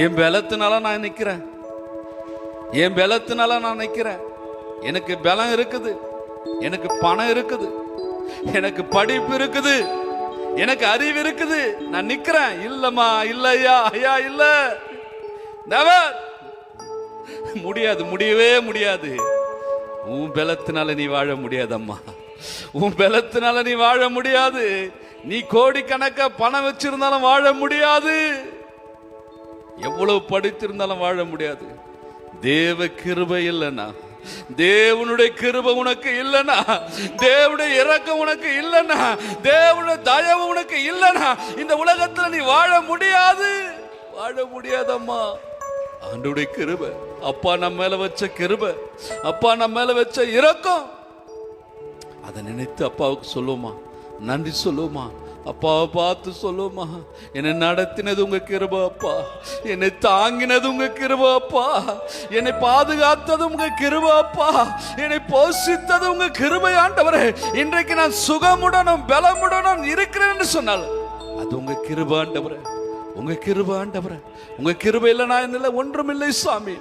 என் பலத்தினால நான் நிக்கிறேன். என் பலத்தினால நான் நிக்கிறேன். எனக்கு பலம் இருக்குது, எனக்கு பணம் இருக்குது, எனக்கு படிப்பு இருக்குது, எனக்கு அறிவு இருக்குது, நான் நிக்கிறேன். இல்லம்மா, இல்லையா, ஐயா, இல்ல, நெவர், முடியாது, முடியவே முடியாது. உன் பலத்தினால நீ வாழ முடியாதம்மா. உன் பலத்தினால நீ வாழ முடியாது. நீ கோடிக்கணக்கா பணம் வச்சிருந்தாலும் வாழ முடியாது. எவ்வளவு படித்திருந்தாலும் வாழ முடியாது. தேவ கிருபை இல்லைன்னா, தேவனுடைய கிருபை உனக்கு இல்லைன்னா, தேவனுடைய இரக்கம் உனக்கு இல்லைன்னா, தேவனுடைய தயவு உனக்கு இல்லைன்னா, இந்த உலகத்துல நீ வாழ முடியாது. வாழ முடியாதம்மா. ஆண்டவருடைய கிருபை, அப்பா நம்ம மேல வச்ச கிருபை, அப்பா நம்ம மேல வச்ச இரக்கம், அதை நினைத்து அப்பாவுக்கு சொல்லுமா, நன்றி சொல்லுமா, அப்பாவை பார்த்து சொல்லுமா, என்னை நடத்தினது உங்க கிருபை அப்பா, என்னை தாங்கினது உங்க கிருபை அப்பா, என்னை பாதுகாத்தது உங்க கிருபை அப்பா, என்னை போஷித்தது உங்க கிருபை ஆண்டவரே. இன்றைக்கு நான் சுகமுடனும் பலமுடனும் இருக்கிறேன் என்று சொன்னால் அது உங்க கிருபை ஆண்டவரே, உங்க கிருபை ஆண்டவரே. உங்க கிருபை இல்லை நான் இல்லை, ஒன்றும் இல்லை சாமி.